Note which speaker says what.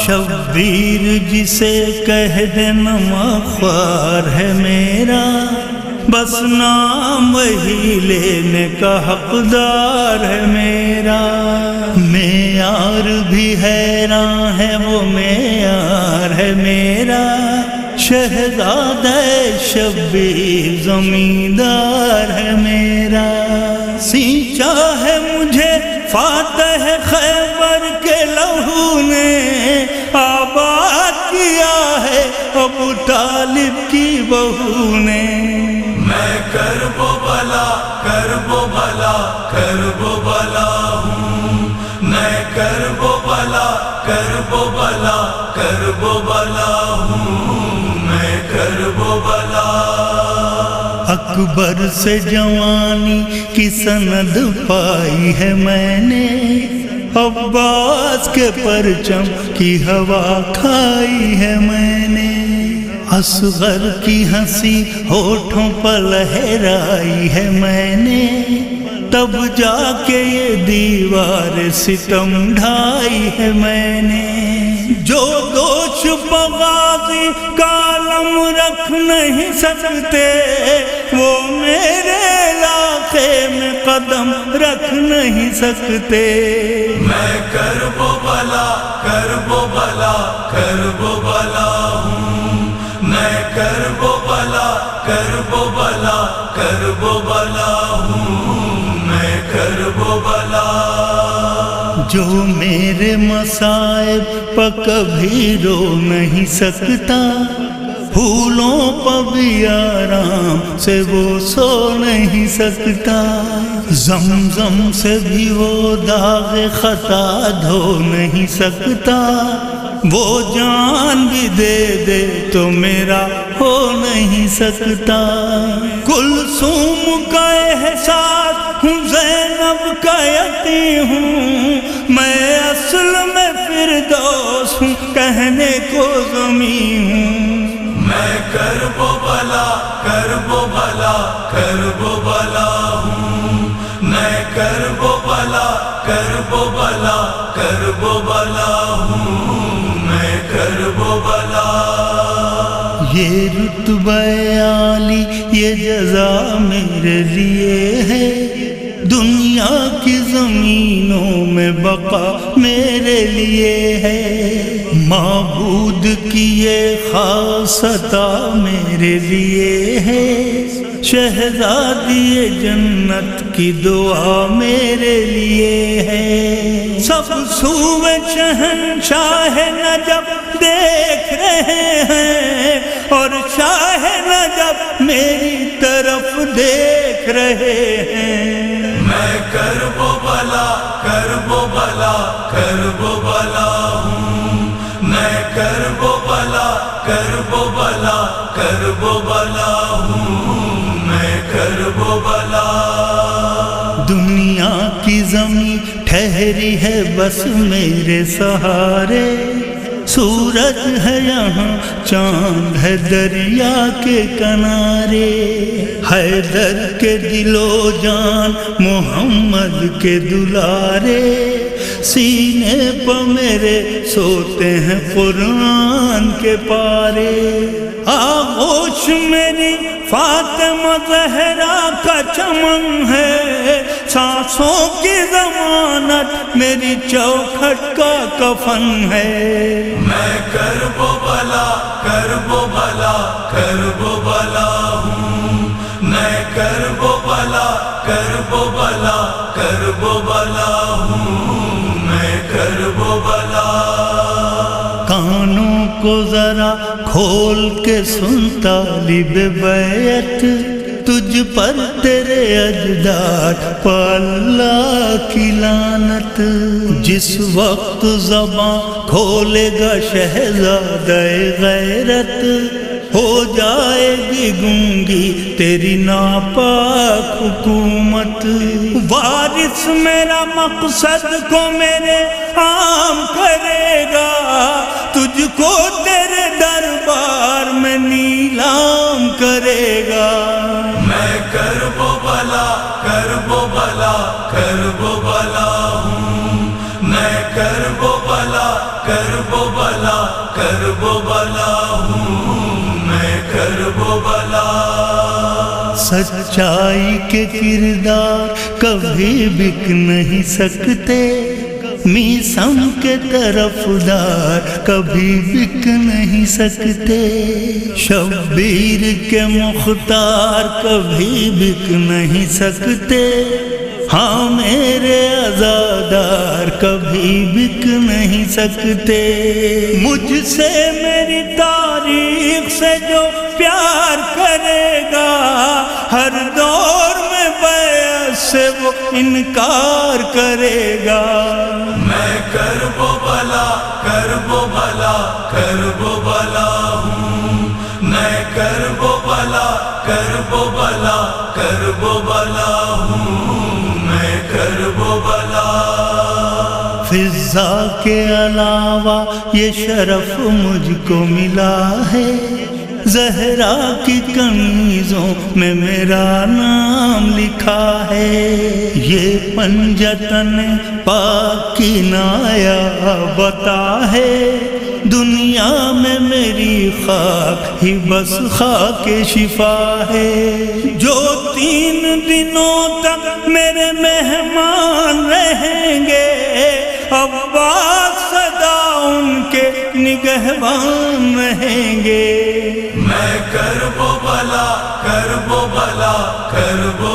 Speaker 1: شبیر جسے کہہ دے نمخوار ہے میرا، بس نام وہی لینے کا حقدار ہے میرا۔ معیار بھی حیران ہے وہ معیار ہے میرا، شہزادہ شبیر زمیندار ہے میرا۔ سینچا ہے مجھے فاتح خیبر کے لہو نے، آباد کیا ہے ابو طالب کی بہو نے۔
Speaker 2: میں کرب و بلا کرب و بلا کرب و بلا ہوں، میں کرب و بلا کرب و بلا کرب و بلا ہوں، میں کرب و بلا۔
Speaker 1: اکبر سے جوانی کی سند پائی ہے میں نے، عباس کے پرچم کی ہوا کھائی ہے میں نے، اصغر کی ہنسی ہونٹوں پر لہرائی ہے میں نے، تب جا کے یہ دیوار ستم ڈھائی ہے میں نے۔ جو دوش بغازی کالم رکھ نہیں سکتے، وہ میرے علاقے میں قدم رکھ نہیں سکتے۔
Speaker 2: میں کرب و بلا کرب و بلا کرب و بلا ہوں، میں کرب و بلا کرب و بلا کرب و بلا ہوں، میں کرب و بلا۔
Speaker 1: جو میرے مصائب پر کبھی رو نہیں سکتا، پھولوں پر بھی آرام سے وہ سو نہیں سکتا، زمزم سے بھی وہ داغ خطا دھو نہیں سکتا، وہ جان بھی دے دے تو میرا ہو نہیں سکتا۔ کلثوم کا احساس ہوں، زینب کا یتیم ہوں، میں اصل میں فردوس ہوں، کہنے کو زمین ہوں۔
Speaker 2: میں کرب و بلا کرب و بلا کرب و بلا ہوں، میں کرب و بلا کرب و بلا کرب و بلا ہوں، میں کرب و بلا۔
Speaker 1: یہ رتبہ عالی یہ جزا میرے لیے ہے، دنیا کی زمینوں میں بقا میرے لیے ہے، معبود کی یہ خاص عطا میرے لیے ہے، شہزادی جنت کی دعا میرے لیے ہے۔ سب سوئے شہنشاہ نجف دیکھ رہے ہیں، اور شاہ نجف میری طرف دیکھ رہے ہیں۔
Speaker 2: میں کرب و بلا کرب و بلا کرب و بلا ہوں، میں کرب و بلا کرب و بلا کرب و بلا ہوں، میں کرب و بلا۔
Speaker 1: دنیا کی زمین ٹھہری ہے بس میرے سہارے، سورج ہے یہاں چاند ہے دریا کے کنارے، حیدر کے دل و جان محمد کے دلارے، سینے پر میرے سوتے ہیں قرآن کے پارے۔ آغوش میری فاطمہ زہرا کا چمن ہے، سانسوں کی ضمانت میری چوکھٹ کا کفن ہے۔
Speaker 2: میں کرب و بلا کرب و بلا کرب و بلا ہوں، میں کرب و بلا کرب و بلا کرب و بلا ہوں، میں کرب و بلا۔
Speaker 1: کانوں کو ذرا کھول کے سن طالب بیعت، تجھ پر تیرے اجداد پر اللہ کی لعنت۔ جس وقت زباں کھولے گا شہزادہ غیرت، ہو جائے گی گونگی تیری ناپاک حکومت۔ وارث میرا مقصد کو میرے عام کرے گا، تجھ کو تیرے دربار میں نیلام کرے گا۔
Speaker 2: میں کرب و بلا کرب و بلا کرب و بلا ہوں، میں کرب و بلا کرب و بلا کرب و بلا ہوں میں کرب و بلا
Speaker 1: سچائی کے کردار کبھی بک نہیں سکتے میسم کے طرفدار کبھی بک نہیں سکتے شبیر کے مختار کبھی بک نہیں سکتے ہاں میرے عزادار کبھی بک نہیں سکتے مجھ سے میری تاریخ سے جو پیار کرے گا ہر دور میں بیعت سے وہ انکار کرے گا
Speaker 2: میں کرب و بلا کرب و بلا کرب و بلا ہوں میں کرب و بلا کرب و بلا کرب و بلا ہوں میں کرب و بلا
Speaker 1: فضا کے علاوہ یہ شرف مجھ کو ملا ہے زہرا کی کنیزوں میں میرا نام لکھا ہے یہ پنجتن پاک کی نایابتا ہے دنیا میں میری خاک ہی بس خاک شفا ہے جو 3 دنوں تک میرے مہمان رہیں گے عباس سدا ان کے نگہبان رہیں گے
Speaker 2: میں کرب و بلا کرب و بلا کرب و